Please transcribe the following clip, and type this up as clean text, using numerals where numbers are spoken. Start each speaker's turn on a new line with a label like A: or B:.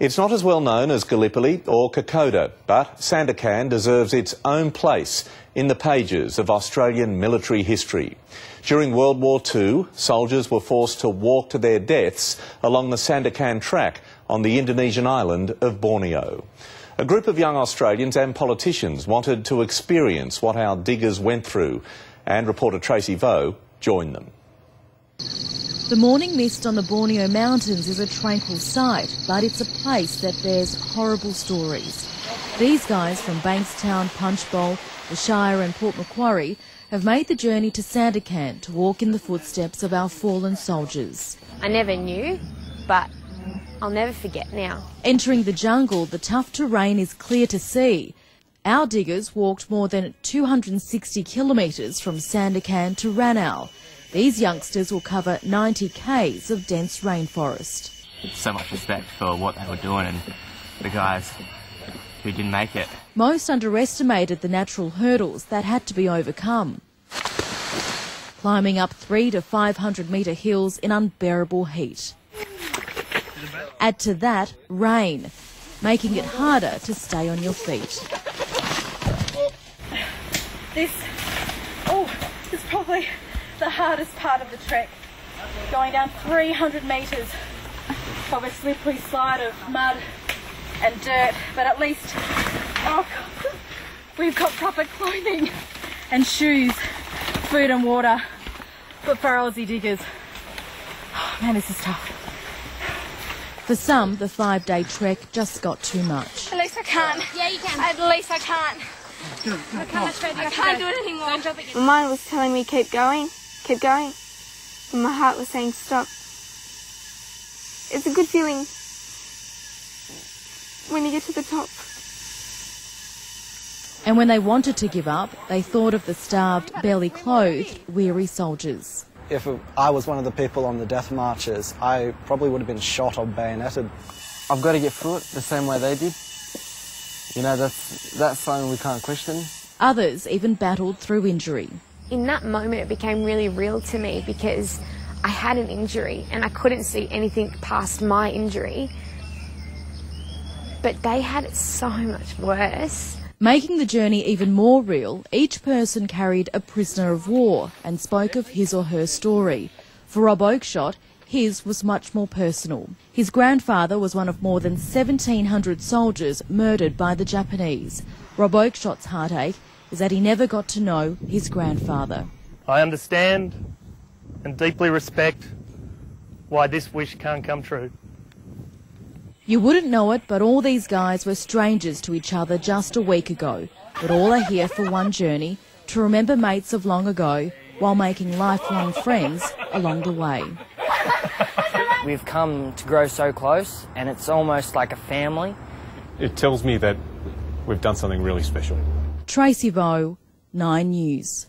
A: It's not as well known as Gallipoli or Kokoda, but Sandakan deserves its own place in the pages of Australian military history. During World War II, soldiers were forced to walk to their deaths along the Sandakan track on the Indonesian island of Borneo. A group of young Australians and politicians wanted to experience what our diggers went through, and reporter Tracy joined them.
B: The morning mist on the Borneo mountains is a tranquil sight, but it's a place that bears horrible stories. These guys from Bankstown, Punchbowl, the Shire and Port Macquarie have made the journey to Sandakan to walk in the footsteps of our fallen soldiers.
C: I never knew, but I'll never forget now.
B: Entering the jungle, the tough terrain is clear to see. Our diggers walked more than 260 kilometres from Sandakan to Ranau. These youngsters will cover 90 k's of dense rainforest.
D: So much respect for what they were doing and the guys who didn't make it.
B: Most underestimated the natural hurdles that had to be overcome. Climbing up 300 to 500 metre hills in unbearable heat. Add to that rain, making it harder to stay on your feet.
E: This is probably the hardest part of the trek. Going down 300 metres of a slippery slide of mud and dirt, but at least we've got proper clothing and shoes, food and water. But for Aussie diggers, man, this is tough.
B: For some, the 5-day trek just got too much.
E: At least I can't.
C: Yeah, you can.
E: At least I can't.
C: I can't do it anymore.
F: My mind was telling me keep going, and my heart was saying stop. It's a good feeling when you get to the top.
B: And when they wanted to give up, they thought of the starved, barely clothed, weary soldiers.
G: If I was one of the people on the death marches, I probably would have been shot or bayoneted.
H: I've got to get through it the same way they did. You know, that's something we can't question.
B: Others even battled through injury.
C: In that moment, it became really real to me because I had an injury and I couldn't see anything past my injury. But they had it so much worse.
B: Making the journey even more real, each person carried a prisoner of war and spoke of his or her story. For Rob Oakeshott, his was much more personal. His grandfather was one of more than 1,700 soldiers murdered by the Japanese. Rob Oakeshott's heartache is that he never got to know his grandfather.
I: I understand and deeply respect why this wish can't come true.
B: You wouldn't know it, but all these guys were strangers to each other just a week ago. But all are here for one journey, to remember mates of long ago, while making lifelong friends along the way.
H: We've come to grow so close, and it's almost like a family.
J: It tells me that we've done something really special.
B: Tracy 9 News.